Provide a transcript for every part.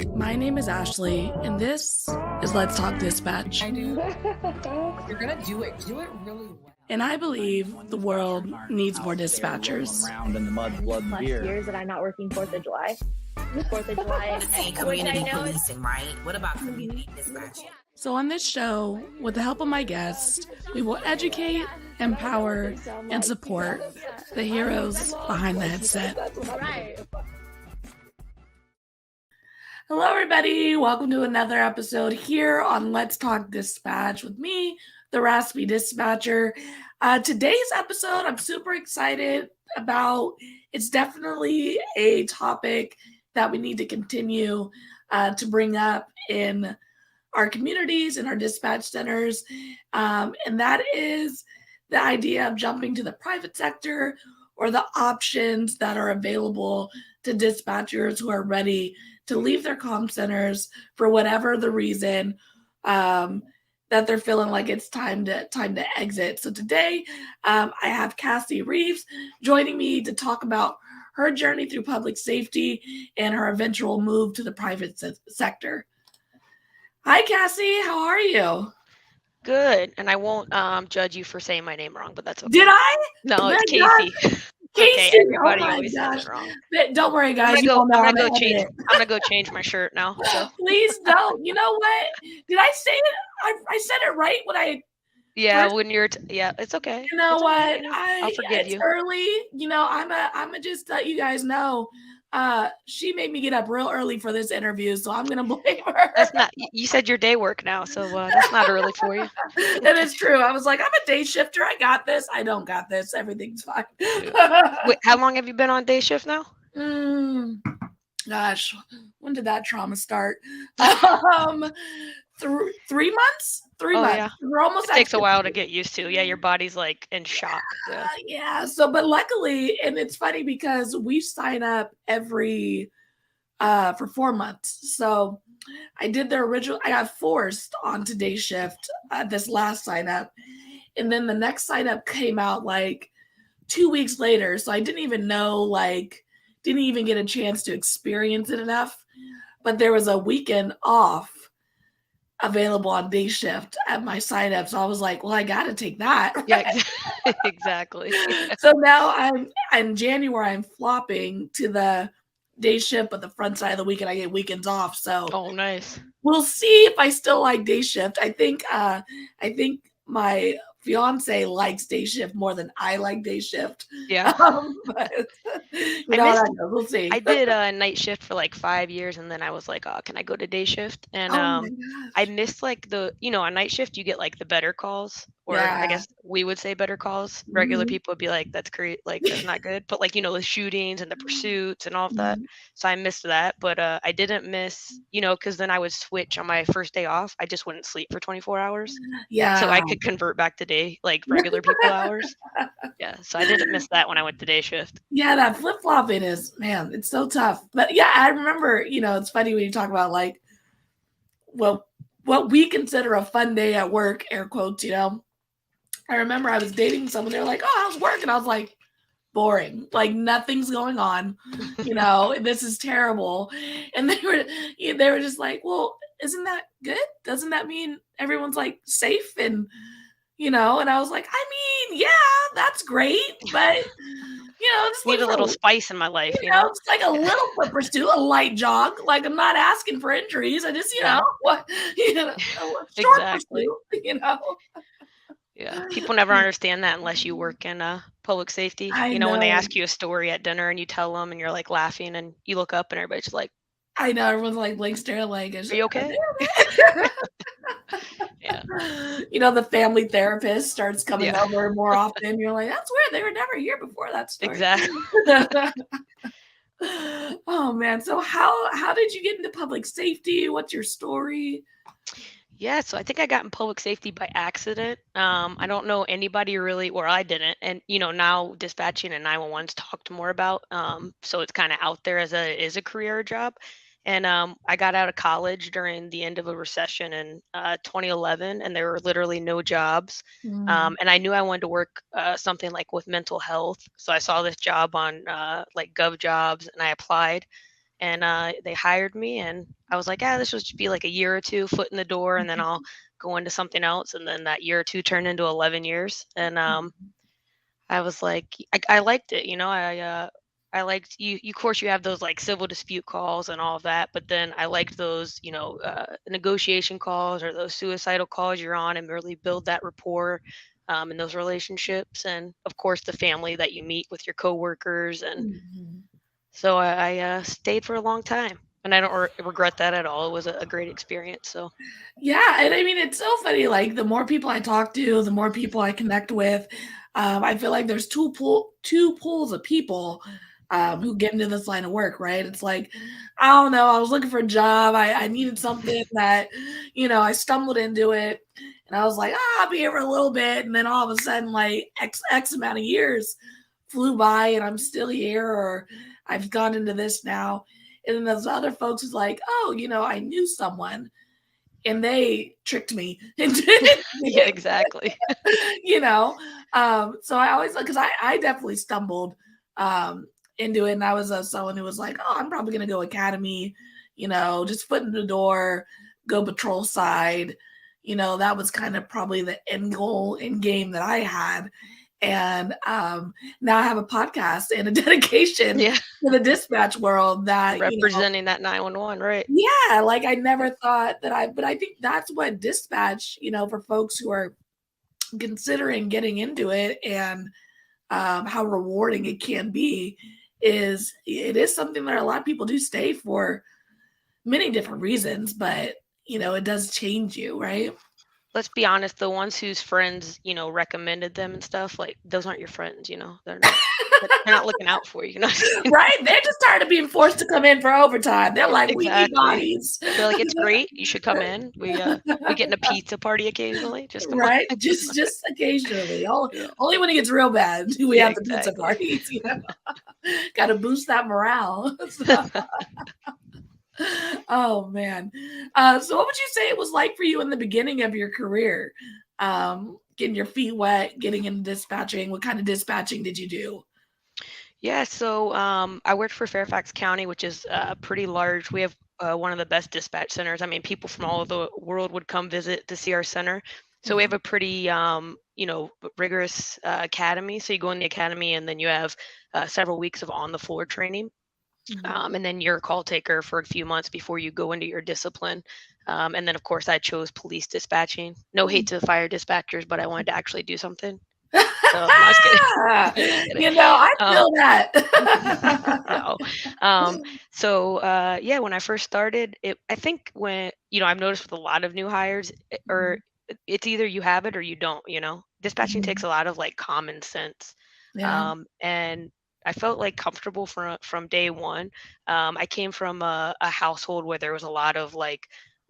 My name is Ashley, and this is Let's Talk Dispatch. I do. You're gonna do it. Do it really well. And I believe the world needs more dispatchers. Around in the mud, blood, and beer. Years that I'm not working 4th of July. 4th of July. Say community policing, right? What about community dispatch? So on this show, with the help of my guests, we will educate, empower, and support the heroes behind the headset. Right. Hello, everybody. Welcome to another episode here on Let's Talk Dispatch with me, the Raspy Dispatcher. Today's episode, I'm super excited about. It's definitely a topic that we need to continue to bring up in our communities and our dispatch centers. And that is the idea of jumping to the private sector or the options that are available to dispatchers who are ready to leave their comm centers for whatever the reason that they're feeling like it's time to exit. So today I have Casey Rives joining me to talk about her journey through public safety and her eventual move to the private sector. Hi, Cassie. How are you? Good, and I won't judge you for saying my name wrong, but that's okay. Did I? No, it's God. Casey. Casey, Okay, everybody oh my always says gosh. it wrong. Don't worry, guys. I'm gonna go change my shirt now. So. Please don't. You know what? Did I say it? I said it right when I. Yeah, First, when you're, yeah, it's okay. You know it's what? Okay. I'll forgive you. Early. You know, I'm just let you guys know. She made me get up real early for this interview, so I'm gonna blame her. That's not. You said your day work now, so that's not early for you. That is true. I was like, I'm a day shifter. I got this. I don't got this. Everything's fine. Wait, how long have you been on day shift now? Gosh, when did that trauma start? 3 months. 3 months. Yeah. We're almost. It takes a while to get used to. Yeah, your body's like in shock. Yeah. So, but luckily, and it's funny because we sign up every for 4 months. So, I did the original. I got forced onto day shift this last sign up, and then the next sign up came out like 2 weeks later. So I didn't even know, didn't even get a chance to experience it enough. But there was a weekend off available on day shift at my sign up. So I was like, well, I got to take that. Right? Yeah, exactly. So now in January, I'm flopping to the day shift, but the front side of the weekend, I get weekends off. So oh, nice. We'll see if I still like day shift. I think my fiance likes day shift more than I like day shift. Yeah. But we'll see. I did a night shift for like 5 years, and then I was like, oh, can I go to day shift? And I missed like on night shift you get like the better calls, or I guess we would say better calls. Regular people would be like, that's great, like that's not good. But like, the shootings and the pursuits and all of that. So I missed that, but I didn't miss, because then I would switch on my first day off. I just wouldn't sleep for 24 hours. Yeah. So I could convert back to day, like regular people hours. Yeah. So I didn't miss that when I went to day shift. Yeah, that flip-flopping is, man, it's so tough. But yeah, I remember, it's funny when you talk about like, well, what we consider a fun day at work, air quotes, I remember I was dating someone, they were like, oh, how's work? And I was like, boring, like nothing's going on, this is terrible. And they were just like, well, isn't that good? Doesn't that mean everyone's like safe? And and I was like, I mean, yeah, that's great, but just need a little spice in my life, it's like a little foot pursuit, a light jog. Like I'm not asking for injuries. I just, short exactly. Pursuit, Yeah, people never understand that unless you work in public safety. I know. When they ask you a story at dinner and you tell them and you're like laughing and you look up and everybody's like, I know, everyone's like blank stare, like, are you okay? Yeah. The family therapist starts coming over more often. You're like, that's weird. They were never here before that story. Exactly. Oh man. So how did you get into public safety? What's your story? Yeah, so I think I got in public safety by accident. I don't know anybody really, or I didn't. And now dispatching and 911's talked more about. So it's kind of out there as a career job. And I got out of college during the end of a recession in 2011, and there were literally no jobs. And I knew I wanted to work something like with mental health. So I saw this job on like Gov Jobs, and I applied. and they hired me, and I was like, this will just be like a year or two, foot in the door, and then I'll go into something else. And then that year or two turned into 11 years, and I was like, I liked it, I liked you. Of course, you have those like civil dispute calls and all of that, but then I liked those, negotiation calls or those suicidal calls you're on and really build that rapport, in those relationships, and of course the family that you meet with your coworkers, and Mhm. so I stayed for a long time, and I don't regret that at all. It was a great experience. So Yeah, and I mean, it's so funny. Like the more people I talk to, the more people I connect with. I feel like there's two pools of people who get into this line of work, right? It's like, I don't know, I was looking for a job. I needed something that, I stumbled into it, and I was like, I'll be here for a little bit, and then all of a sudden, like X amount of years flew by, and I'm still here, or I've gone into this now. And then there's other folks who's like, oh, I knew someone and they tricked me into yeah, exactly. you know so I always, because I definitely stumbled into it, and I was someone who was like, oh, I'm probably gonna go academy, just foot in the door, go patrol side. That was kind of probably the end goal in game that I had. And now I have a podcast and a dedication Yeah, to the dispatch world that representing that 911, right? yeah, like I never thought that but I think that's what dispatch, for folks who are considering getting into it, and how rewarding it can be, it is something that a lot of people do stay for many different reasons, but it does change you, right? Let's be honest, the ones whose friends, recommended them and stuff, like those aren't your friends, they're not looking out for you, Right? They're just tired of being forced to come in for overtime. They're like, we need Exactly. bodies. They're like, it's great, you should come in. We get in a pizza party occasionally. Just come on. Right? Just occasionally. Yeah. Only when it gets real bad do we Yeah, have the pizza exactly. parties, Got to boost that morale. So, oh man. So what would you say it was like for you in the beginning of your career? Getting your feet wet, getting into dispatching. What kind of dispatching did you do? Yeah, so I worked for Fairfax County, which is pretty large. We have one of the best dispatch centers. I mean, people from all over the world would come visit to see our center. So we have Wow. a pretty, rigorous academy. So you go in the academy, and then you have several weeks of on the floor training. Mhm. And then you're a call taker for a few months before you go into your discipline. And then, of course, I chose police dispatching. No hate to fire dispatchers, but I wanted to actually do something. So, no, I was kidding. Just kidding. I Um, feel that. no. So yeah, when I first started, I think when, I've noticed with a lot of new hires, or it's either you have it or you don't, Dispatching takes Mhm. a lot of like common sense. Yeah. And I felt like comfortable from day one. I came from a household where there was a lot of like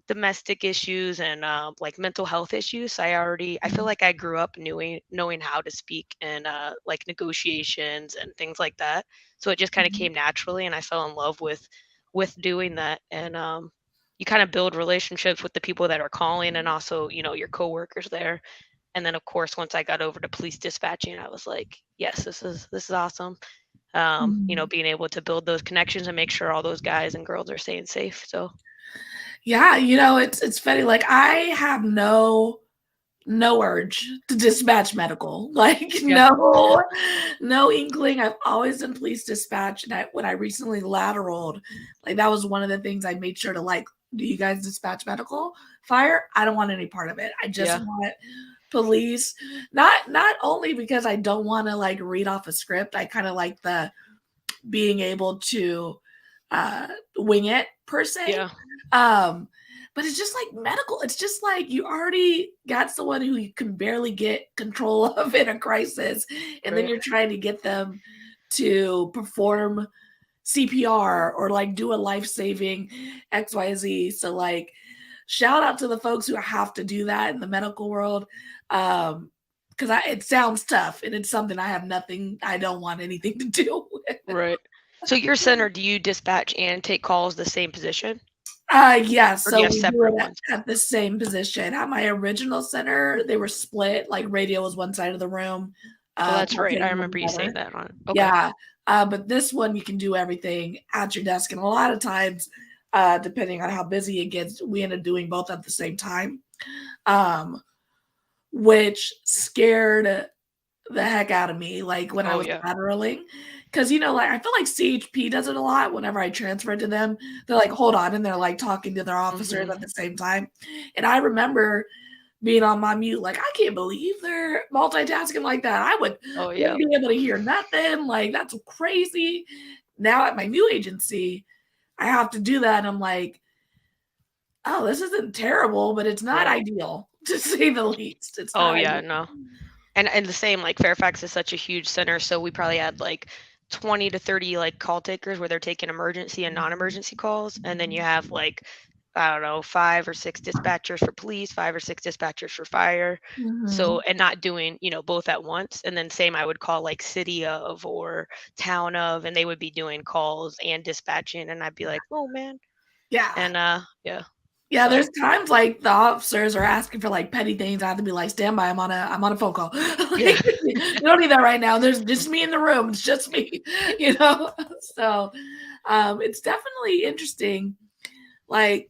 domestic issues and like mental health issues. So I feel Mhm. like I grew up knowing how to speak and like negotiations and things like that. So it just kind of Mhm. came naturally, and I fell in love with doing that. And you kind of build relationships with the people that are calling, and also your coworkers there. And then of course once I got over to police dispatching, I was like, yes, this is awesome. Mhm. Being able to build those connections and make sure all those guys and girls are staying safe. So Yeah, it's funny. Like I have no urge to dispatch medical. Like yeah, no inkling. I've always done police dispatch, and when I recently lateraled, like that was one of the things I made sure to like. Do you guys dispatch medical fire? I don't want any part of it. I just yeah, want police. Not only because I don't want to like read off a script. I kind of like the being able to wing it per se. yeah, Um, but it's just like medical. It's just like you already got someone who you can barely get control of in a crisis, and then right. you're trying to get them to perform CPR or like do a life saving XYZ. So like, shout out to the folks who have to do that in the medical world. Because it sounds tough, and it's something I don't want anything to do with. Right. So your center, do you dispatch and take calls the same position, Yeah, or do so you have we do separate it ones? at the same position. At my original center, they were split, like radio was one side of the room, Oh, that's call right. I taking was remember you saying another. that on. Okay. Yeah, But this one, you can do everything at your desk. And a lot of times, depending on how busy it gets, we end up doing both at the same time, which scared the heck out of me, like, when I was lateraling. Because, like, I feel like CHP does it a lot whenever I transfer to them. They're like, "Hold on," and they're, like, talking to their officers at the same time. And I remember being on my mute, like, I can't believe they're multitasking like that. I wouldn't be able to hear nothing. Like, that's crazy. Now at my new agency, I have to do that. And I'm like, oh, this isn't terrible, but it's not ideal, to say the least. It's not ideal. No. And the same, like Fairfax is such a huge center, so we probably had like 20 to 30 like call takers where they're taking emergency and non-emergency calls, and then you have like, I don't know, 5 or 6 dispatchers for police, 5 or 6 dispatchers for fire. So, and not doing, both at once. And then same, I would call like city of or town of, and they would be doing calls and dispatching, and I'd be like, oh man. Yeah. And yeah, there's times like the officers are asking for like petty things. I have to be like, stand by, I'm on a phone call. Like, you don't need that right now. There's just me in the room. It's just me, So it's definitely interesting, like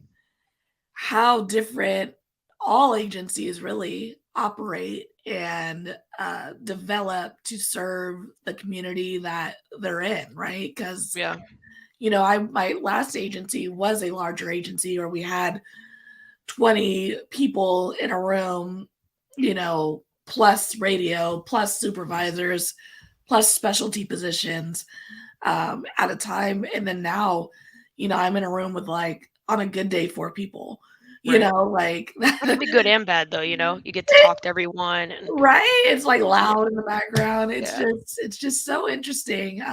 how different all agencies really operate and develop to serve the community that they're in, right? Because my last agency was a larger agency where we had 20 people in a room, plus radio, plus supervisors, plus specialty positions at a time. And then now, I'm in a room with like, on a good day, 4 people, like that could be good and bad though, you get to talk to everyone. And right. It's like loud in the background. It's just so interesting.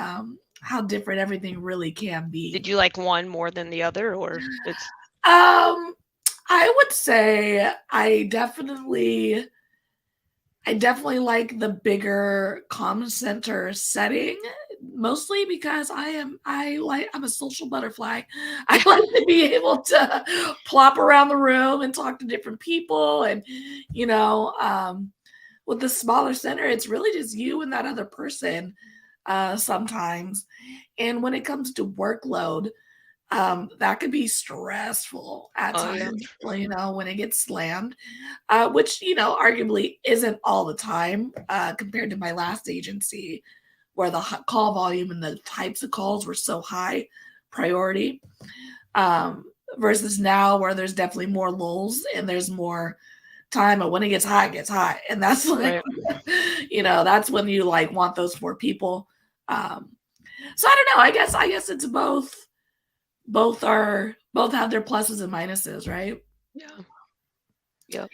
How different everything really can be. Did you like one more than the other, or it's? I would say I definitely like the bigger comm center setting, mostly because I'm a social butterfly. I like to be able to plop around the room and talk to different people, and with the smaller center, it's really just you and that other person sometimes. And when it comes to workload, that could be stressful at times, when it gets slammed, which, arguably isn't all the time compared to my last agency where the call volume and the types of calls were so high priority, versus now where there's definitely more lulls and there's more time. But when it gets high, it gets high. And that's like, that's when you like want those 4 people. So I don't know. I guess it's both have their pluses and minuses, right? Yeah.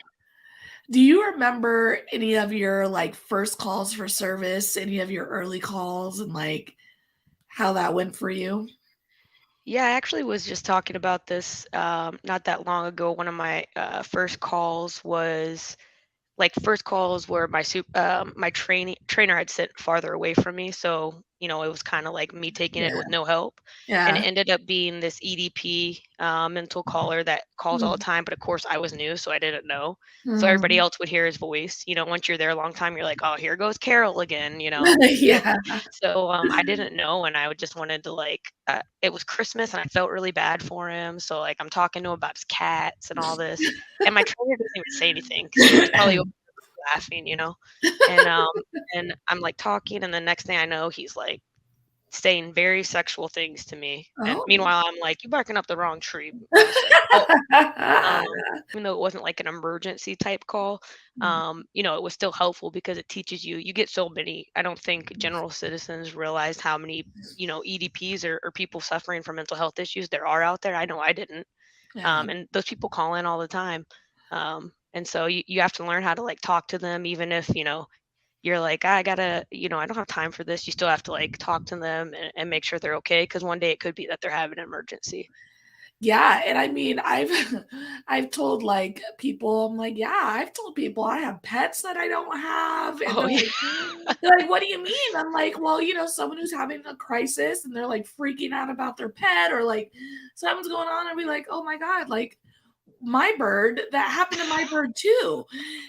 Do you remember any of your like first calls for service, any of your early calls, and like how that went for you? Yeah, I actually was just talking about this not that long ago. One of my first calls was where my trainer had sit farther away from me, so it was kind of like me taking it with no help. And it ended up being this EDP mental caller that calls all the time, but of course I was new, so I didn't know. So everybody else would hear his voice. Once you're there a long time, you're like, oh, here goes Carol again. Yeah. So I didn't know, and I just wanted to it was Christmas, and I felt really bad for him. So like I'm talking to him about his cats and all this, and my trainer doesn't even say anything because he was probably laughing, and I'm like talking, and the next thing I know, he's like saying very sexual things to me. And meanwhile, I'm like, you barking up the wrong tree. I was like, even though it wasn't like an emergency type call, it was still helpful because it teaches you get so many. I don't think general citizens realize how many, EDPs or people suffering from mental health issues there are out there. I know I didn't. And those people call in all the time. And so you have to learn how to like talk to them, even if, you're like, I gotta, I don't have time for this. You still have to like talk to them and make sure they're okay. Cause one day it could be that they're having an emergency. Yeah. And I mean, I've told like people, I'm like, yeah, I've told people I have pets that I don't have. And they're like, what do you mean? I'm like, well, someone who's having a crisis and they're like freaking out about their pet or like something's going on. And be like, oh my God, like, my bird that happened to my bird too.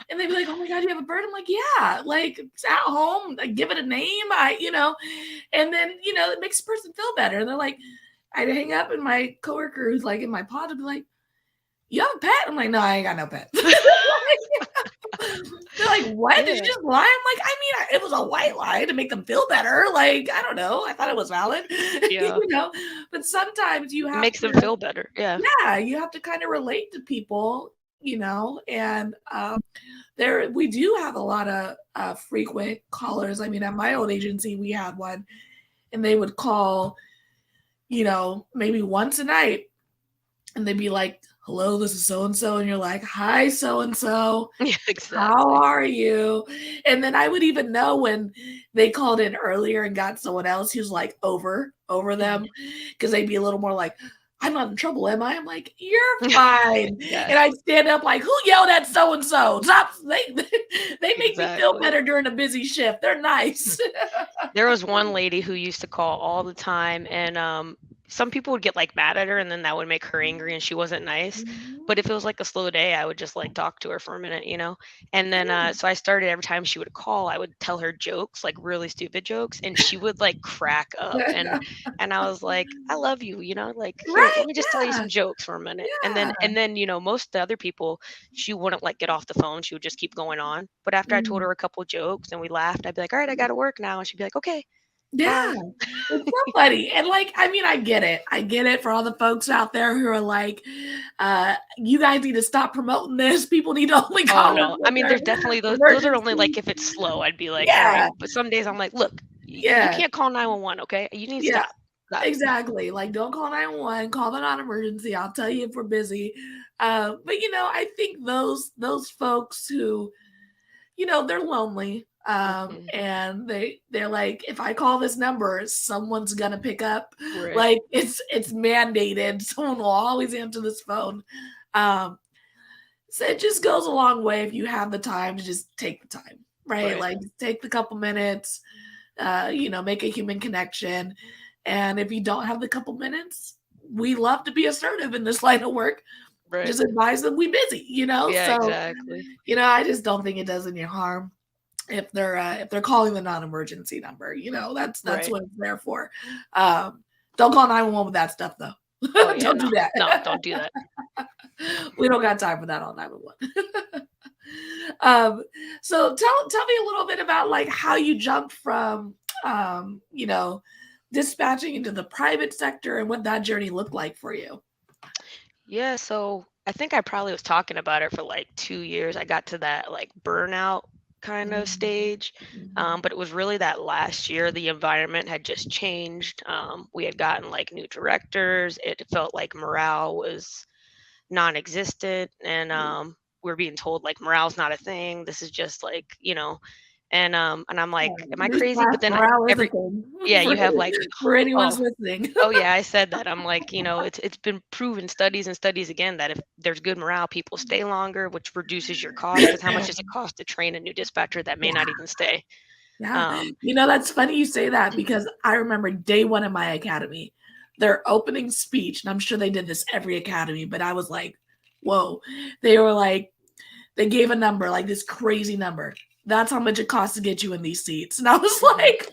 And they'd be like, oh my God, you have a bird? I'm like, yeah, like it's at home. I give it a name. And then, it makes the person feel better. And they're like, I'd hang up and my coworker who's like in my pod would be like, you have a pet? I'm like, no, I ain't got no pet. They're like, what? Yeah. Did you just lie? I'm like, I mean, it was a white lie to make them feel better. Like, I don't know. I thought it was valid. Yeah. But sometimes you have It makes them feel better. Yeah. Yeah, you have to kind of relate to people, and we do have a lot of frequent callers. I mean, at my old agency, we had one, and they would call, maybe once a night, and they'd be like, hello, this is so-and-so. And you're like, hi, so-and-so. Yeah, exactly. How are you? And then I would even know when they called in earlier and got someone else who's like over them, because they'd be a little more like, I'm not in trouble, am I? I'm like, you're fine. Yeah. And I'd stand up like, who yelled at so-and-so? Stop. They make me feel better during a busy shift. They're nice. There was one lady who used to call all the time, and some people would get like mad at her, and then that would make her angry and she wasn't nice. But if it was like a slow day, I would just like talk to her for a minute, and then so I started, every time she would call, I would tell her jokes, like really stupid jokes, and she would like crack up, and I was like, I love you, like, here, Right, let me just tell you some jokes for a minute. And then most of the other people, she wouldn't like get off the phone, she would just keep going on. But after I told her a couple jokes and we laughed, I'd be like, all right, I gotta work now, and she'd be like, okay. Yeah, it's so funny. And like, I mean, I get it for all the folks out there who are like, you guys need to stop promoting this. People need to only call. Oh no, I mean, there's definitely those are only like if it's slow, I'd be like, all right. But some days I'm like, look, you can't call 911, okay? You need to stop. Exactly. Like, don't call 911, call the non-emergency. I'll tell you if we're busy. But I think those folks who, they're lonely. And they're like, if I call this number, someone's gonna pick up. Right. Like it's mandated. Someone will always answer this phone. So it just goes a long way if you have the time to just take the time, right? Like take the couple minutes, make a human connection. And if you don't have the couple minutes, we love to be assertive in this line of work. Right. Just advise them we busy, Yeah, so exactly. I just don't think it does any harm if they're calling the non-emergency number. That's what it's there for. Don't call 911 with that stuff though. Oh, yeah, don't do that. No, don't do that. We don't got time for that on 911. So tell me a little bit about like how you jumped from dispatching into the private sector and what that journey looked like for you. Yeah, so I think I probably was talking about it for like 2 years. I got to that like burnout kind of stage. But it was really that last year, the environment had just changed. We had gotten like new directors. It felt like morale was non-existent, and we're being told like morale's not a thing. This is just like, and I'm like, am I crazy? But then you have like for anyone listening. Oh yeah, I said that. I'm like, it's been proven, studies and studies again, that if there's good morale, people stay longer, which reduces your cost. Because how much does it cost to train a new dispatcher that may not even stay? Yeah, that's funny you say that, because I remember day one of my academy, their opening speech, and I'm sure they did this every academy, but I was like, whoa. They were like, they gave a number, like this crazy number. That's how much it costs to get you in these seats. And I was like,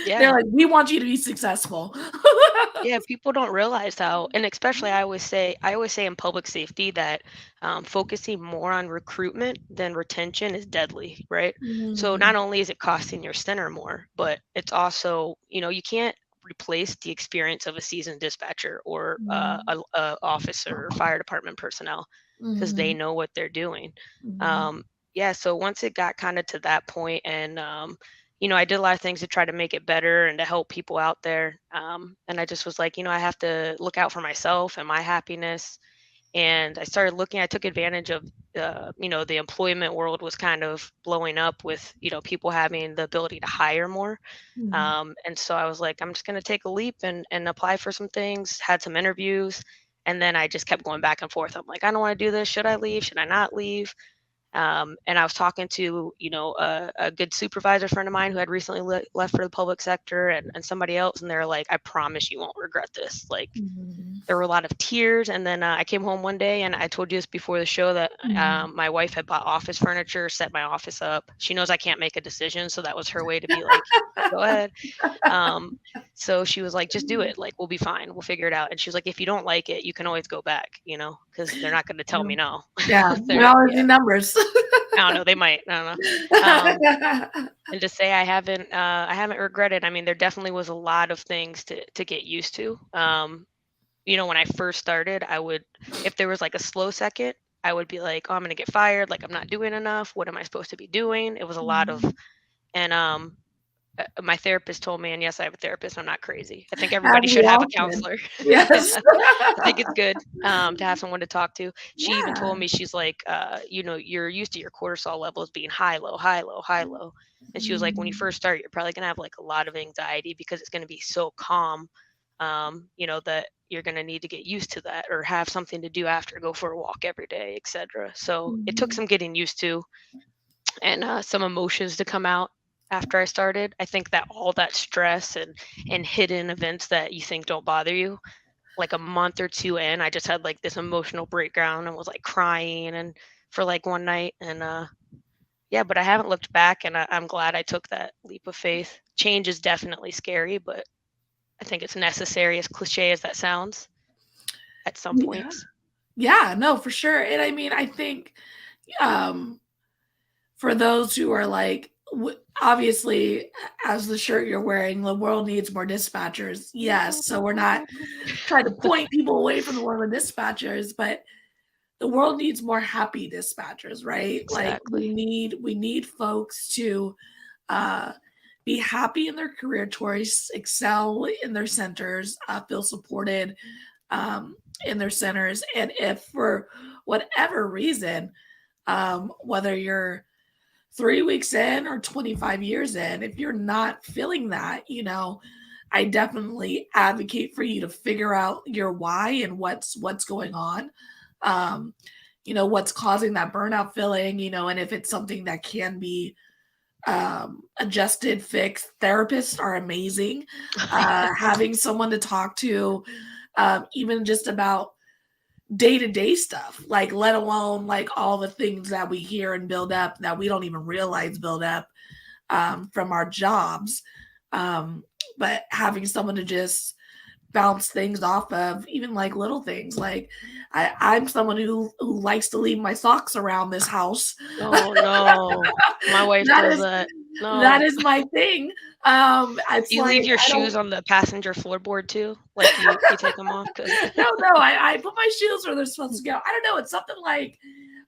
they're like, we want you to be successful. Yeah, people don't realize how, and especially I always say in public safety that focusing more on recruitment than retention is deadly, right? So not only is it costing your center more, but it's also, you can't replace the experience of a seasoned dispatcher or a officer or fire department personnel, because they know what they're doing. Yeah, so once it got kind of to that point, and I did a lot of things to try to make it better and to help people out there. And I just was like, I have to look out for myself and my happiness. And I started looking, I took advantage of, the employment world was kind of blowing up with, people having the ability to hire more. And so I was like, I'm just going to take a leap and apply for some things, had some interviews. And then I just kept going back and forth. I'm like, I don't want to do this. Should I leave? Should I not leave? And I was talking to, a good supervisor friend of mine who had recently left for the public sector, and somebody else. And they're like, I promise you won't regret this. Like, there were a lot of tears. And then I came home one day, and I told you this before the show, that my wife had bought office furniture, set my office up. She knows I can't make a decision, so that was her way to be like, go ahead. So she was like, just do it. Like, we'll be fine. We'll figure it out. And she was like, if you don't like it, you can always go back, because they're not going to tell me no. Yeah, we always do numbers. I don't know. They might. I don't know. And to say I haven't regretted. I mean, there definitely was a lot of things to get used to. When I first started, if there was like a slow second, I would be like, oh, I'm going to get fired. Like, I'm not doing enough. What am I supposed to be doing? It was a lot of, and my therapist told me, and yes, I have a therapist. I'm not crazy. I think everybody should have a counselor. Yes. I think it's good to have someone to talk to. She even told me, she's like, you're used to your cortisol levels being high, low, high, low, high, low. And she was like, when you first start, you're probably going to have like a lot of anxiety because it's going to be so calm, that you're going to need to get used to that, or have something to do after, go for a walk every day, etc. So it took some getting used to, and some emotions to come out after I started. I think that all that stress and hidden events that you think don't bother you, like a month or two in, I just had like this emotional breakdown and was like crying and for like one night. And but I haven't looked back, and I'm glad I took that leap of faith. Change is definitely scary, but I think it's necessary, as cliche as that sounds, at some points. Yeah, no, for sure. And I mean, I think for those who are like, obviously, as the shirt you're wearing, the world needs more dispatchers. Yes. So we're not trying to point people away from the world of dispatchers, but the world needs more happy dispatchers, right? Exactly. Like we need folks to be happy in their career choice, excel in their centers, feel supported in their centers. And if for whatever reason, whether you're 3 weeks in or 25 years in, if you're not feeling that, I definitely advocate for you to figure out your why and what's going on. What's causing that burnout feeling, and if it's something that can be adjusted, fixed. Therapists are amazing. Having someone to talk to, even just about day-to-day stuff, like let alone like all the things that we hear and build up that we don't even realize build up from our jobs. But having someone to just bounce things off of, even like little things. Like I'm someone who likes to leave my socks around this house. Oh no, my wife does that. No. That is my thing. You leave your shoes on the passenger floorboard too? Like you take them off? No, I put my shoes where they're supposed to go. I don't know. It's something like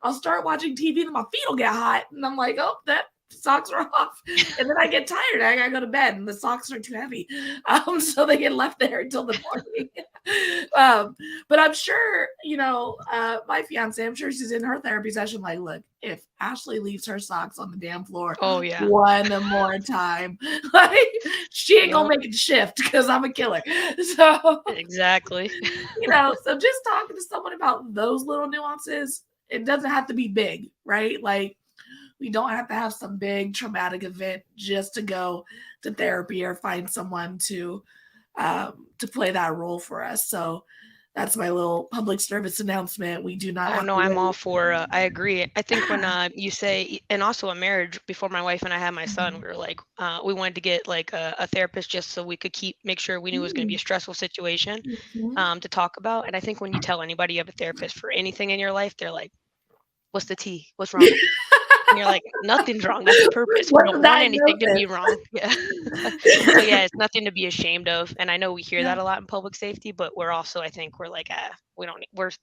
I'll start watching TV and my feet will get hot, and I'm like, oh, that socks are off, and then I get tired. I gotta go to bed, and the socks are too heavy, so they get left there until the morning. But I'm sure, my fiance, I'm sure she's in her therapy session. Like, look, if Ashley leaves her socks on the damn floor, one more time, like she ain't gonna make it shift because I'm a killer. So exactly, so just talking to someone about those little nuances. It doesn't have to be big, right? Like, we don't have to have some big traumatic event just to go to therapy or find someone to play that role for us. So that's my little public service announcement. We do not. Oh no, I'm all for. I agree. I think when you say, and also a marriage, before my wife and I had my son, we were like, we wanted to get like a therapist just so we could make sure we knew it was going to be a stressful situation to talk about. And I think when you tell anybody you have a therapist for anything in your life, they're like, what's the tea? What's wrong? And you're like, nothing's wrong. That's the purpose. We don't want anything to be wrong. Yeah. So yeah, it's nothing to be ashamed of. And I know we hear that a lot in public safety, but we're also, I think we're like,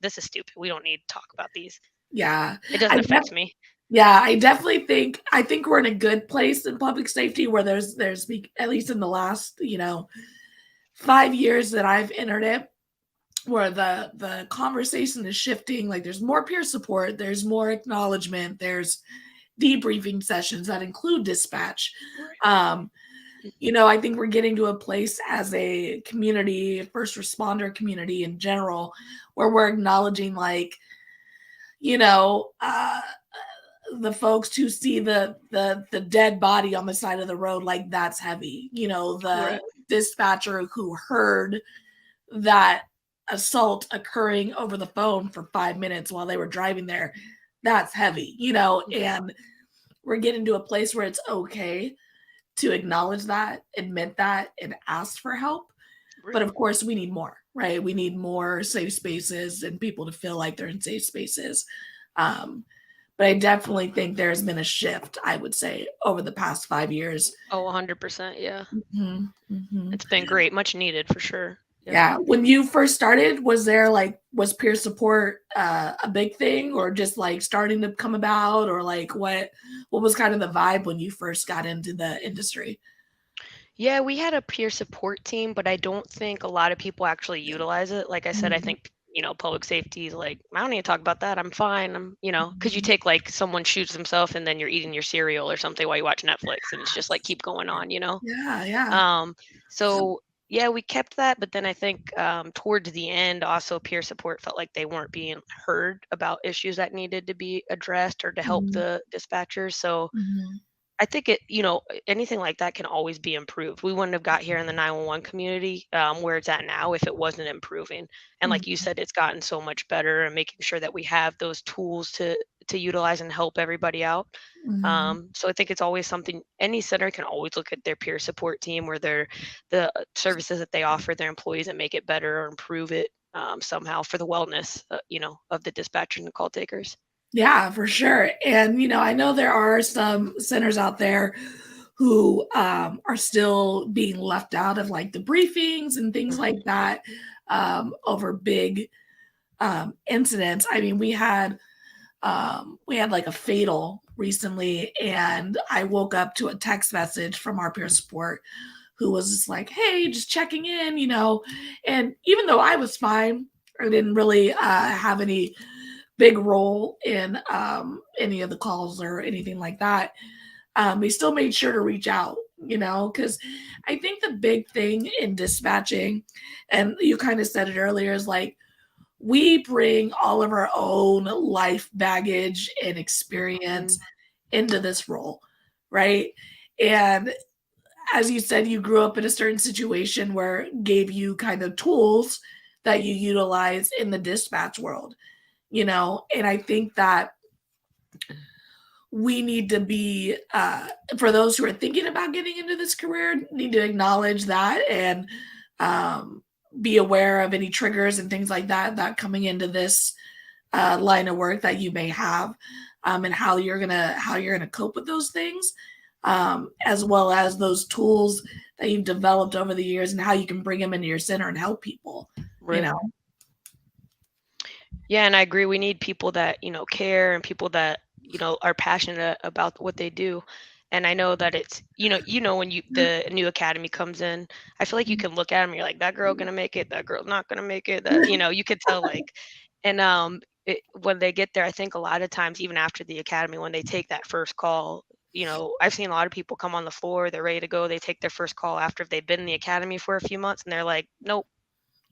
this is stupid. We don't need to talk about these. Yeah. It doesn't affect me. Yeah, I definitely think we're in a good place in public safety where there's at least in the last, 5 years that I've entered it, where the conversation is shifting. Like, there's more peer support, there's more acknowledgement, there's debriefing sessions that include dispatch. I think we're getting to a place as a community, first responder community in general, where we're acknowledging, like, the folks who see the dead body on the side of the road, like, that's heavy. The dispatcher who heard that assault occurring over the phone for 5 minutes while they were driving there, that's heavy, you know, and we're getting to a place where it's okay to acknowledge that, admit that, and ask for help. But of course, we need more, right? We need more safe spaces and people to feel like they're in safe spaces. Um, but I definitely think there's been a shift, I would say, over the past 5 years. Oh, 100%. Yeah. Mhm, mhm. It's been great. Much needed for sure. Yeah. When you first started, was peer support a big thing, or just like starting to come about, or like what was kind of the vibe when you first got into the industry? Yeah, we had a peer support team, but I don't think a lot of people actually utilize it. Like I said, I Mhm, think, public safety is like, I don't need to talk about that. I'm fine. Because you mhm. take like someone shoots himself and then you're eating your cereal or something while you watch Netflix and it's just like keep going on. Yeah, yeah. Um, so yeah, we kept that, but then I think towards the end, also peer support felt like they weren't being heard about issues that needed to be addressed or to help Mhm, the dispatchers. So mhm, I think anything like that can always be improved. We wouldn't have got here in the 911 community where it's at now if it wasn't improving. And like you mhm, said, it's gotten so much better and making sure that we have those tools to utilize and help everybody out. mhm. So I think it's always something any center can always look at their peer support team or the services that they offer their employees and make it better or improve it somehow for the wellness, of the dispatchers and call takers. Yeah, for sure. And, I know there are some centers out there who are still being left out of like the briefings and things Mhm. like that over big incidents. I mean, we had like a fatal recently, and I woke up to a text message from our peer support who was just like, "Hey, just checking in," And even though I was fine, I didn't really have any big role in any of the calls or anything like that. They still made sure to reach out, because I think the big thing in dispatching, and you kind of said it earlier, is like we bring all of our own life baggage and experience Mhm. into this role, right? And as you said, you grew up in a certain situation where gave you kind of tools that you utilize in the dispatch world, and I think that we need to be for those who are thinking about getting into this career, need to acknowledge that and um, be aware of any triggers and things like that coming into this line of work that you may have, and how you're gonna cope with those things, as well as those tools that you've developed over the years and how you can bring them into your center and help people. You Right. know. Yeah, and I agree. We need people that, care and people that, are passionate about what they do. And I know that it's, when the new academy comes in, I feel like you can look at them, you're like, that girl gonna make it, that girl not gonna make it, that, you could tell like, and when they get there, I think a lot of times, even after the academy, when they take that first call, I've seen a lot of people come on the floor, they're ready to go, they take their first call after they've been in the academy for a few months, and they're like, nope,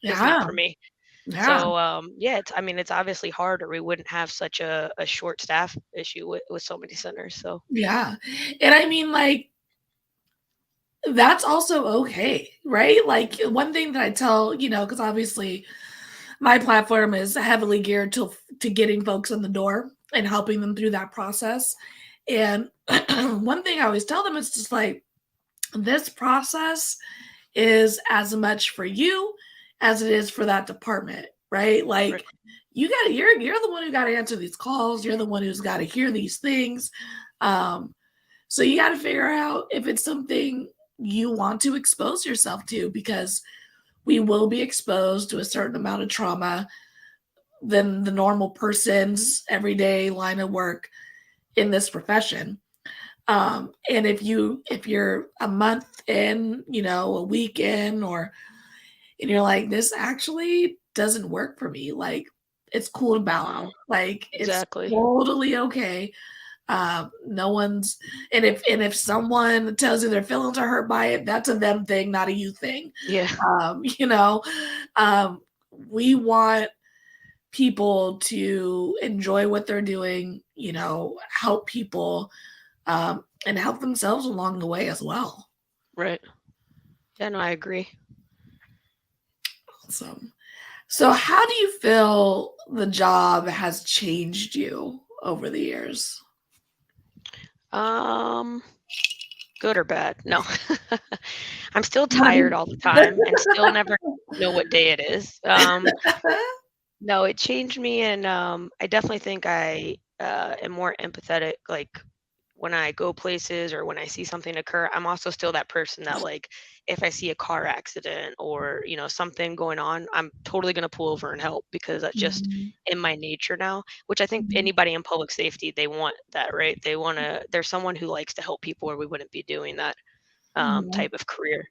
it's not Yeah. for me. Yeah. So, yeah, it's obviously hard, or we wouldn't have such a short staff issue with so many centers. So, Yeah. And I mean, like, that's also okay, right? Like, one thing that I tell, because obviously my platform is heavily geared to getting folks in the door and helping them through that process. And one thing I always tell them is just like, this process is as much for you as it is for that department, right? right, Like, you're the one who got to answer these calls. You're the one who's got to hear these things. Um, so you got to figure out if it's something you want to expose yourself to, because we will be exposed to a certain amount of trauma than the normal person's everyday line of work in this profession. And if you're a month in, a week in, and you're like, this actually doesn't work for me, like, it's cool to bow mhm, out. Like, it's exactly. totally okay. No one's and if someone tells you their feelings are hurt by it, that's a them thing, not a you thing. Yeah, Um, you know, um, we want people to enjoy what they're doing, help people, and help themselves along the way as well. right. Yeah, no, I agree. Awesome. So, how do you feel the job has changed you over the years? Um, Good or bad? No. I'm still tired Money. all the time and still never know what day it is. No, it changed me, and I definitely think I am more empathetic. Like when I go places or when I see something occur, I'm also still that person that like if I see a car accident or something going on, I'm totally gonna pull over and help because that's just Mhm, in my nature now. Which I think mhm, anybody in public safety they want that, right? They want to. There's someone who likes to help people, or we wouldn't be doing that mhm. type of career.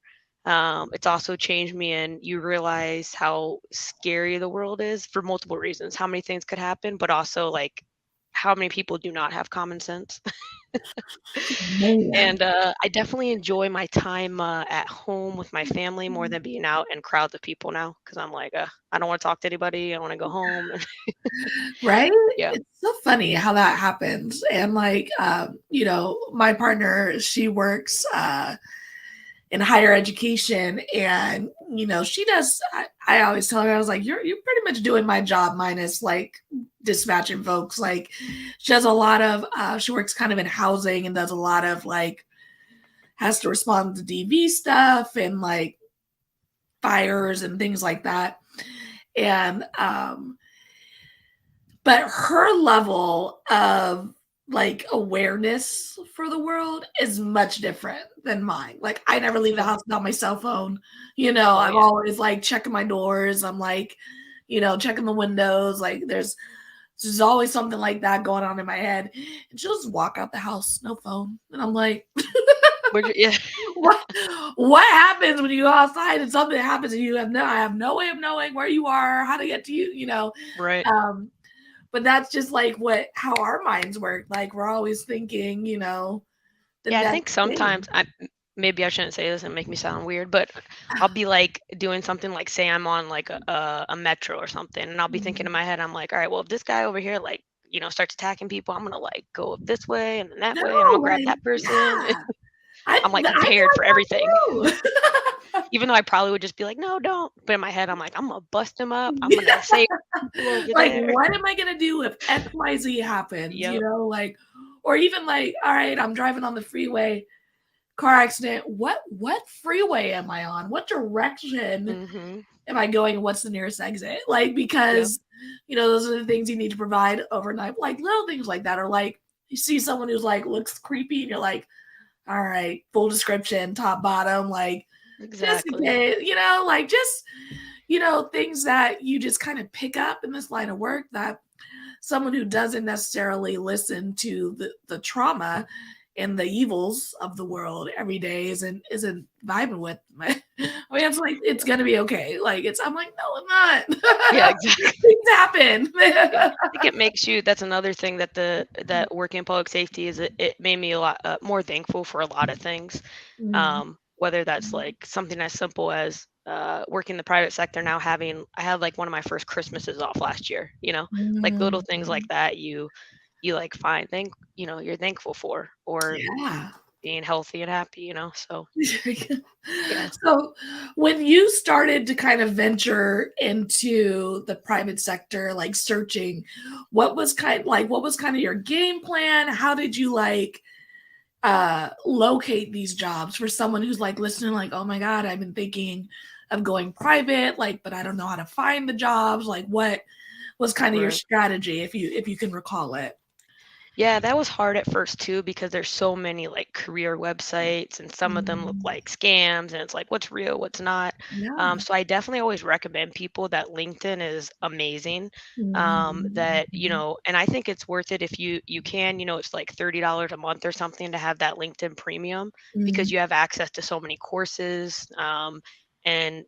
It's also changed me, and you realize how scary the world is for multiple reasons. How many things could happen, but also like how many people do not have common sense. Man. And I definitely enjoy my time at home with my family more than being out in crowds of people now because I'm like, I don't want to talk to anybody. I want to go home. Right? Yeah. It's so funny how that happens. And like, my partner, she works in higher education, and she does. I always tell her, I was like, you're pretty much doing my job minus like dispatching folks. Like, she does a lot of. She works kind of in housing and does a lot of like has to respond to DV stuff and like fires and things like that. And but her level of like awareness for the world is much different than mine. Like I never leave the Yeah. house without my cell phone. Oh I'm yeah. always like checking my doors. I'm like, checking the windows. Like there's always something like that going on in my head. And she'll just walk out the house, no phone. And I'm like, Yeah. what what happens when you go outside and something happens and I have no way of knowing where you are, how to get to you. Right. Um, but that's just like how our minds work. Like we're always thinking, the Yeah, I next think sometimes thing. maybe I shouldn't say this and make me sound weird, but I'll be like doing something like say I'm on like a metro or something, and I'll be thinking in Mhm. my head, I'm like, all right, well, if this guy over here like starts attacking people, I'm gonna like go this way and then that No, way, and I'm gonna grab like that person. yeah, I'm like I'm prepared for like everything, that too. even though I probably would just be like, no, don't. But in my head, I'm like, I'm gonna bust him up. I'm gonna save people over Like, there. what am I gonna do if XYZ happens? Yep. Like, or even like, all right, I'm driving on the freeway, car accident. What freeway am I on? What direction Mhm. am I going? What's the nearest exit? Like, Yep. because those are the things you need to provide overnight. Like little things like that, or like you see someone who's like looks creepy, and you're like, all right, full description, top, bottom, like just in Exactly. case, like just things that you just kind of pick up in this line of work that someone who doesn't necessarily listen to the trauma and the evils of the world every day isn't vibing with. I mean, it's like it's gonna be okay. Like I'm like, no, it's Yeah. not. Exactly. Things happen. Yeah, I think it makes you that's another thing that that working in public safety is it made me a lot more thankful for a lot of things. Mhm. Whether that's like something as simple as working in the private sector now I had like one of my first Christmases off last year, like little things like Mhm. that you like find you're thankful for or Yeah. being healthy and happy, so yeah. So, when you started to kind of venture into the private sector, like searching, what was kind of your game plan? How did you like locate these jobs for someone who's like listening, like, oh my God, I've been thinking of going private, like, but I don't know how to find the jobs. Like, what was kind of your Right. strategy if you can recall it? Yeah, that was hard at first too because there's so many like career websites and some of them look Mhm. like scams and it's like what's real, what's not. Yeah. So I definitely always recommend people that LinkedIn is amazing. That Mhm. and I think it's worth it if you can, it's like $30 a month or something to have that LinkedIn premium because Mhm. you have access to so many courses. And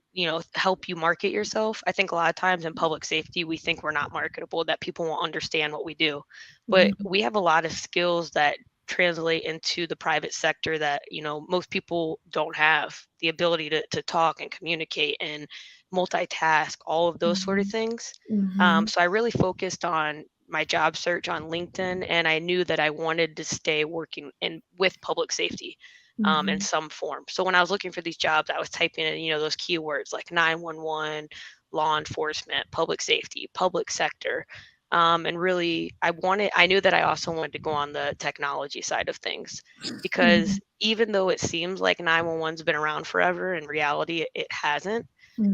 help you market yourself. I think a lot of times in public safety we think we're not marketable, that people won't understand what we do, but Mhm. we have a lot of skills that translate into the private sector that most people don't have the ability to talk and communicate and multitask, all of those sort of Mhm. things. Mhm. So I really focused on my job search on LinkedIn, and I knew that I wanted to stay working in with public safety. in some form. So when I was looking for these jobs, I was typing in, those keywords like 911, law enforcement, public safety, public sector. And really, I knew that I also wanted to go on the technology side of things, because even though it seems like 911's been around forever, in reality, it hasn't.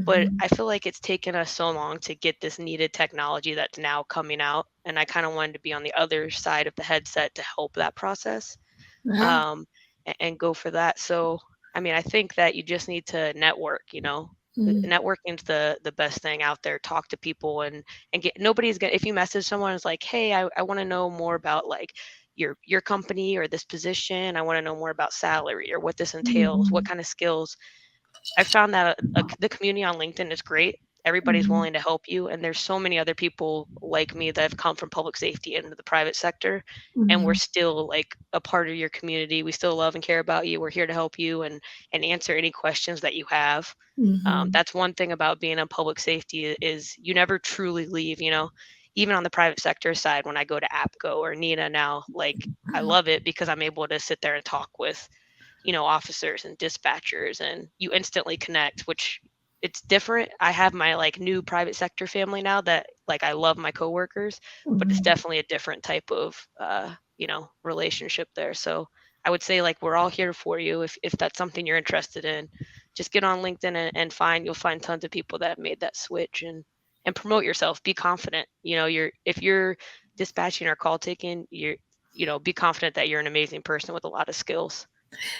But I feel like it's taken us so long to get this needed technology that's now coming out. And I kind of wanted to be on the other side of the headset to help that process. Yeah. And go for that. So, I mean, I think that you just need to network, networking's the best thing out there. Talk to people and get, nobody's gonna, if you message someone, it's like, hey, I want to know more about like your company or this position. I want to know more about salary or what this entails, what kind of skills. I found that the community on LinkedIn is great. Everybody's willing to help you, and there's so many other people like me that have come from public safety into the private sector, and we're still like a part of your community. We still love and care about you. We're here to help you and answer any questions that you have. That's one thing about being in public safety is you never truly leave. Even on the private sector side, when I go to APCO or NINA now, like I love it because I'm able to sit there and talk with officers and dispatchers, and you instantly connect, which it's different. I have my like new private sector family now that like I love my coworkers, but it's definitely a different type of relationship there. So I would say like we're all here for you if that's something you're interested in. Just get on LinkedIn and you'll find tons of people that have made that switch and promote yourself. Be confident. If you're dispatching or call taking, be confident that you're an amazing person with a lot of skills.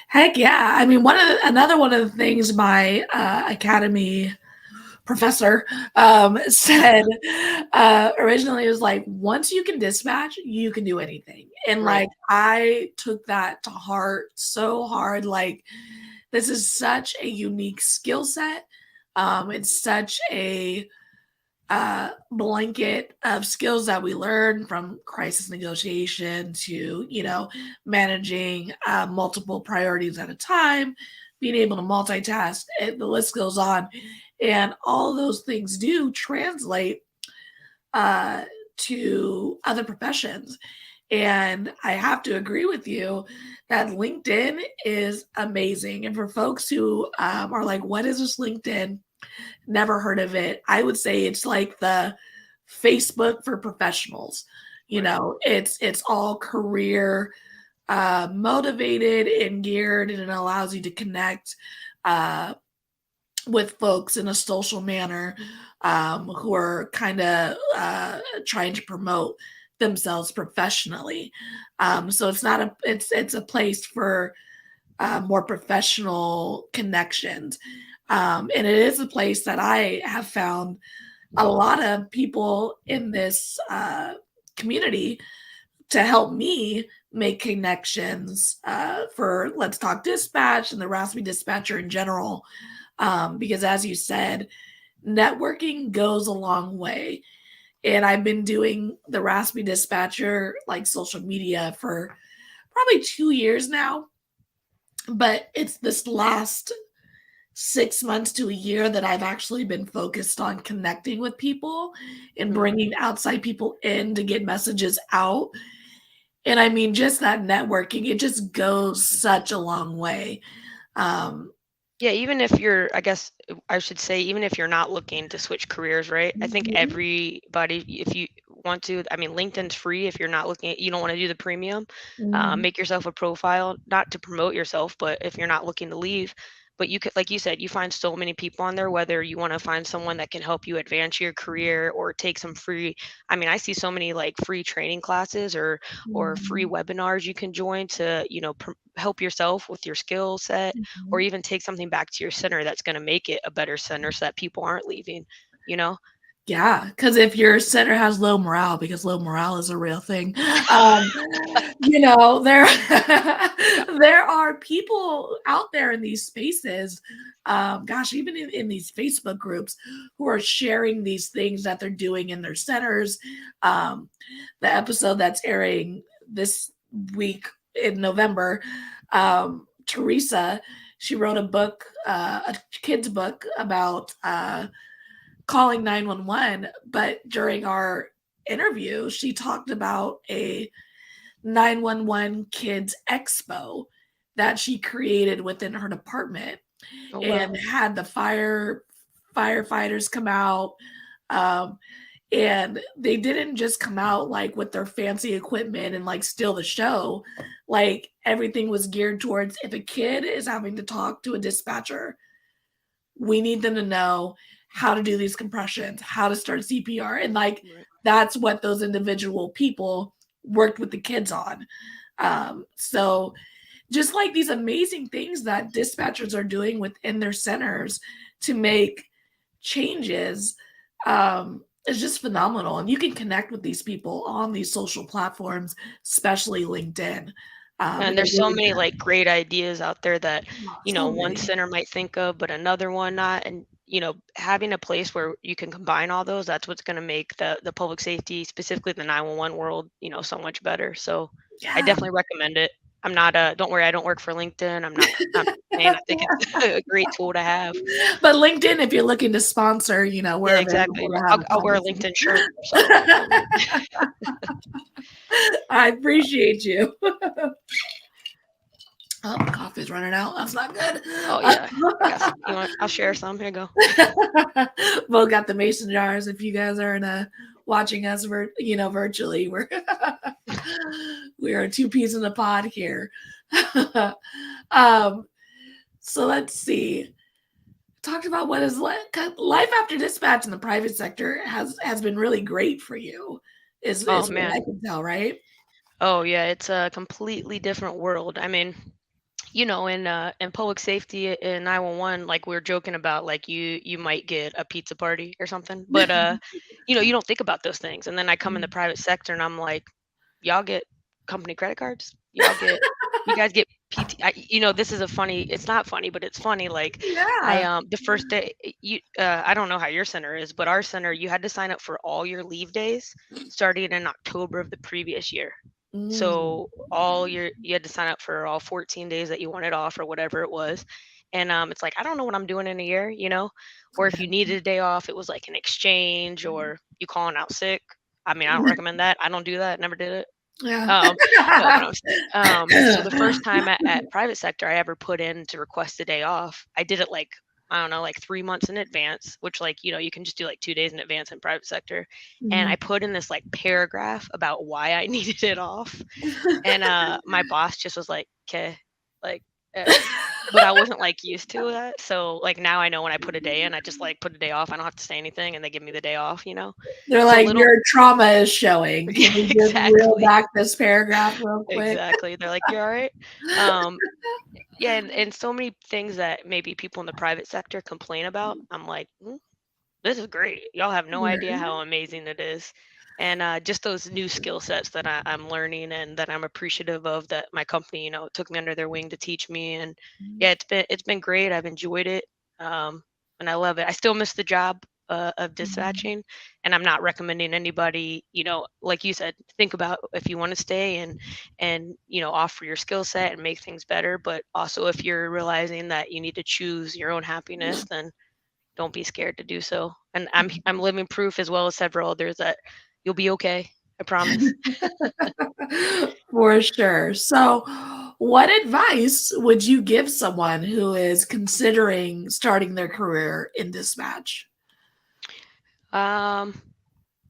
Heck yeah. I mean, another one of the things my academy professor said originally was like, once you can dispatch, you can do anything. And Right. like, I took that to heart so hard. Like, this is such a unique skill set. It's such a blanket of skills that we learn, from crisis negotiation to managing multiple priorities at a time, being able to multitask, and the list goes on. And all those things do translate to other professions. And I have to agree with you that LinkedIn is amazing. And for folks who are like, what is this LinkedIn? Never heard of it. I would say it's like the Facebook for professionals. It's all career motivated and geared, and it allows you to connect with folks in a social manner who are kind of trying to promote themselves professionally. So it's a place for more professional connections. And it is a place that I have found a lot of people in this community to help me make connections for Let's Talk Dispatch and the Raspy Dispatcher in general. Because as you said, networking goes a long way. And I've been doing the Raspy Dispatcher, like social media, for probably 2 years now. But it's this last 6 months to a year that I've actually been focused on connecting with people and bringing outside people in to get messages out. And I mean, just that networking, it just goes such a long way. Yeah, even if you're, I guess I should say, even if you're not looking to switch careers, right? I think everybody, if you want to, I mean, LinkedIn's free if you're not looking, you don't want to do the premium. Make yourself a profile, not to promote yourself, but if you're not looking to leave. But you could, like you said, you find so many people on there, whether you want to find someone that can help you advance your career or take some free, I mean, I see so many like free training classes or free webinars you can join to, help yourself with your skill set, or even take something back to your center that's going to make it a better center so that people aren't leaving, Yeah, because if your center has low morale, because low morale is a real thing, there there are people out there in these spaces, gosh, even in these Facebook groups, who are sharing these things that they're doing in their centers. The episode that's airing this week in November, Teresa, she wrote a book, a kid's book about calling 911, but during our interview, she talked about a 911 kids expo that she created within her department, Oh wow. and had the firefighters come out. Um, and they didn't just come out like with their fancy equipment and like steal the show. Like everything was geared towards, if a kid is having to talk to a dispatcher, we need them to know how to do these compressions, how to start CPR. And like Right. that's what those individual people worked with the kids on. So just like these amazing things that dispatchers are doing within their centers to make changes, is just phenomenal. And you can connect with these people on these social platforms, especially LinkedIn. And And it there's so really many like great ideas out there that, so one many. center might think of, but another one not. And, having a place where you can combine all those, that's what's going to make the public safety, specifically the 911 world, so much better. So I Yeah. definitely recommend it. I'm not, don't worry, I don't work for LinkedIn. I'm saying I think it's a great tool to have. But LinkedIn, if you're looking to sponsor, Yeah, we're exactly. available to have a I'll wear a conversation. LinkedIn shirt. So, I appreciate you. Oh, coffee's running out. That's not good. oh yeah, I got some. I'll share some. Here you go. Both got the mason jars. If you guys are watching us, virtually, we are two peas in a pod here. um, so let's see. Talked about what is life after dispatch in the private sector has been really great for you. Is Oh what I man. can tell, right? Oh yeah, it's a completely different world. I mean, in public safety in 911, like we are joking about, like you might get a pizza party or something, but you don't think about those things. And then I come in the private sector and I'm like, y'all get company credit cards? You guys get PT? This is a funny. It's not funny, but it's funny. Like Yeah. the first day, I don't know how your center is, but our center, you had to sign up for all your leave days starting in October of the previous year. Mm. So you had to sign up for all 14 days that you wanted off or whatever it was. And it's like, I don't know what I'm doing in a year, or if you needed a day off, it was like an exchange or you calling out sick. I mean, I don't recommend that. I don't do that. Never did it. Yeah. Um, no, but I'm saying, so the first time at private sector I ever put in to request a day off, I did it like, I don't know, like 3 months in advance, which like, you can just do like 2 days in advance in private sector. And Mhm. I put in this like paragraph about why I needed it off. And my boss just was like, okay, like, uh, but I wasn't like used to that. So like now I know when I put a day in, I just like put a day off. I don't have to say anything and they give me the day off. They're So like, little, your trauma is showing. Can we just reel exactly. back this paragraph real quick? Exactly. They're like, "You're all right?" Um, yeah, and so many things that maybe people in the private sector complain about, I'm like, this is great. Y'all have no idea Right. how amazing it is. And just those new skill sets that I'm learning and that I'm appreciative of that my company, took me under their wing to teach me. And yeah, it's been great. I've enjoyed it. Um, and I love it. I still miss the job of Mhm. dispatching, and I'm not recommending anybody, like you said, think about if you want to stay and offer your skill set and make things better. But also if you're realizing that you need to choose your own happiness, then don't be scared to do so. And I'm living proof as well as several others that you'll be okay. I promise. For sure. So, what advice would you give someone who is considering starting their career in dispatch? Um,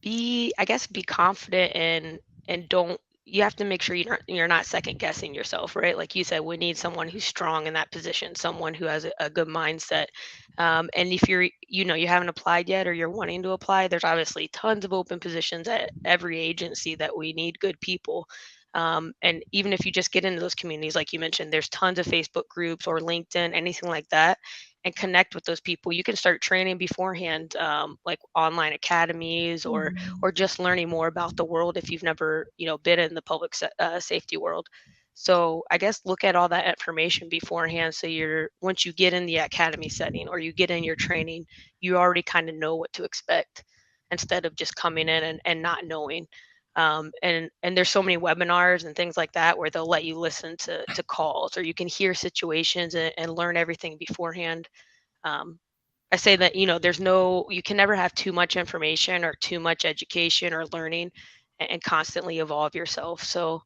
I guess be confident and don't you have to make sure you're not second guessing yourself, right? Like you said, we need someone who's strong in that position, someone who has a good mindset. And if you haven't applied yet or you're wanting to apply, there's obviously tons of open positions at every agency that we need good people. And even if you just get into those communities, like you mentioned, there's tons of Facebook groups or LinkedIn, anything like that, and connect with those people. You can start training beforehand, like online academies or just learning more about the world if you've never been in the public safety world. So I guess look at all that information beforehand so you're once you get in the academy setting or you get in your training, you already kind of know what to expect instead of just coming in and not knowing. And there's so many webinars and things like that where they'll let you listen to calls or you can hear situations and learn everything beforehand. um, I say that you can never have too much information or too much education or learning, and constantly evolve yourself. So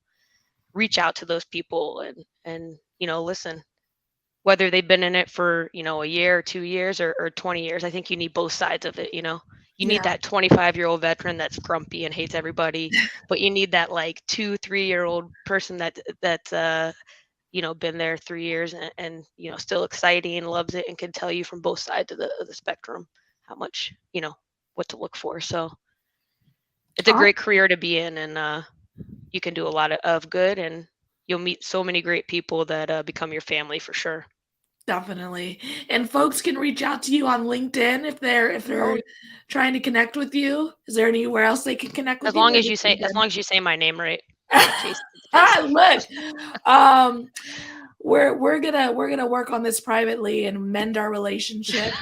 reach out to those people and listen, whether they've been in it for, a year or 2 years or 20 years. I think you need both sides of it. You need that 25-year-old veteran that's grumpy and hates everybody, but you need that like 2-3-year-old person that's been there 3 years and still exciting, loves it, and can tell you from both sides of the spectrum how much, what to look for. So it's a great career to be in, and you can do a lot of good, and you'll meet so many great people that become your family for sure. Definitely. And folks can reach out to you on LinkedIn if they're trying to connect with you. Is there anywhere else they can connect with As you? long as you say my name right. Look, we're gonna work on this privately and mend our relationship.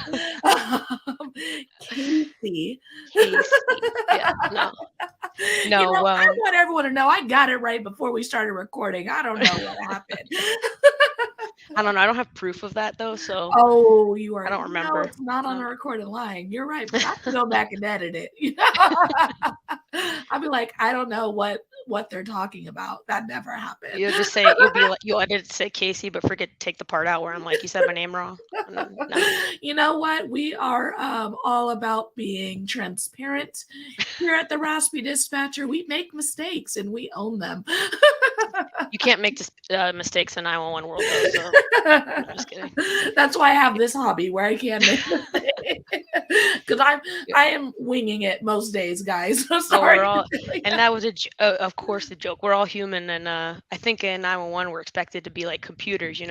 Casey. Yeah, no. I want everyone to know I got it right before we started recording. I don't know what happened. I don't know. I don't have proof of that though, so you are. I don't remember. It's not on a recorded line. You're right, but I can go back and edit it. I'll be like, I don't know what they're talking about. That never happened. You'll just say you'll edit it to say Casey, but forget to take the part out where I'm like, you said my name wrong. No. You know what? We are all about being transparent here at the Raspy Dispatcher. We make mistakes and we own them. You can't make mistakes in 911 world though, so I'm just kidding. That's why I have this hobby where I can make mistakes. Because I am winging it most days, guys. So sorry. And that was of course the joke. We're all human, and I think in 911 we're expected to be like computers,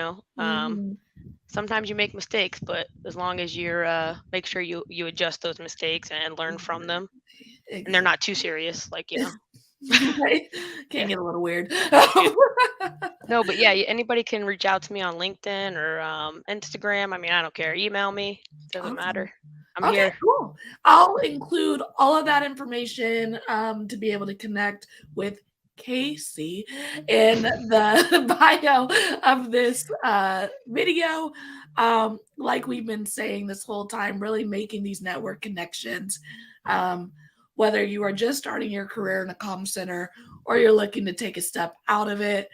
Sometimes you make mistakes, but as long as you're make sure you adjust those mistakes and learn from them, and they're not too serious, Right? Can get a little weird. No, but yeah, anybody can reach out to me on LinkedIn or Instagram. I mean, I don't care. Email me. Doesn't matter. I'm here. Cool. I'll include all of that information to be able to connect with Casey in the bio of this video. Like we've been saying this whole time, really making these network connections. Whether you are just starting your career in a comm center or you're looking to take a step out of it,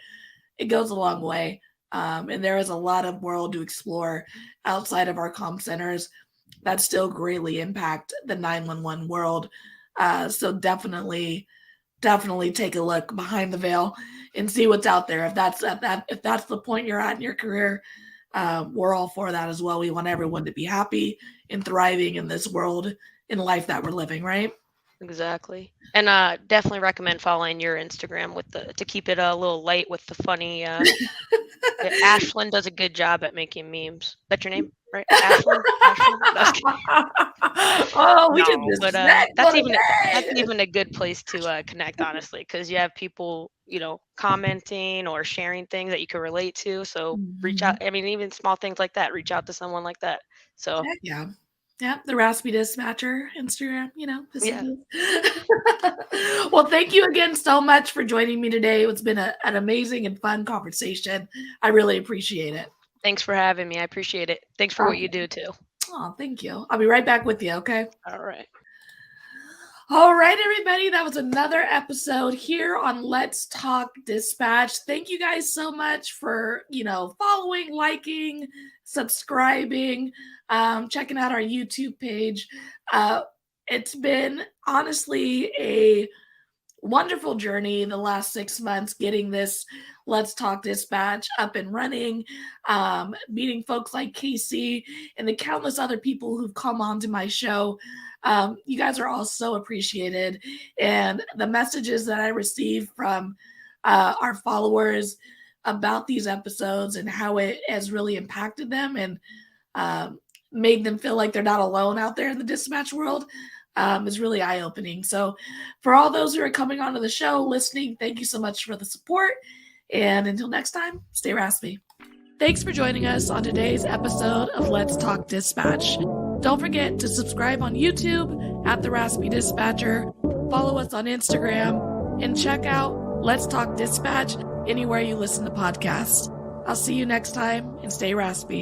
it goes a long way. And there is a lot of world to explore outside of our comm centers that still greatly impact the 911 world. So definitely take a look behind the veil and see what's out there. If that's the point you're at in your career, we're all for that as well. We want everyone to be happy and thriving in this world, in life that we're living, right? Exactly. And definitely recommend following your Instagram to keep it a little light with the funny. Ashlyn does a good job at making memes. That's your name, right? Ashlyn. That's even a good place to connect, honestly, because you have people, commenting or sharing things that you can relate to. So reach out. I mean, even small things like that. Reach out to someone like that. So yeah, the Raspy Dispatcher Instagram, Well, thank you again so much for joining me today. It's been an amazing and fun conversation. I really appreciate it. Thanks for having me. I appreciate it. Thanks for what you do too. Oh, thank you. I'll be right back with you, okay? All right, everybody. That was another episode here on Let's Talk Dispatch. Thank you guys so much for, following, liking, subscribing, checking out our YouTube page. It's been honestly a wonderful journey the last 6 months getting this Let's Talk Dispatch up and running, meeting folks like Casey and the countless other people who've come on to my show. You guys are all so appreciated. And the messages that I receive from our followers about these episodes and how it has really impacted them and made them feel like they're not alone out there in the dispatch world is really eye-opening. So for all those who are coming onto the show, listening, thank you so much for the support. And until next time, stay raspy. Thanks for joining us on today's episode of Let's Talk Dispatch. Don't forget to subscribe on YouTube at The Raspy Dispatcher, follow us on Instagram, and check out Let's Talk Dispatch anywhere you listen to podcasts. I'll see you next time, and stay raspy.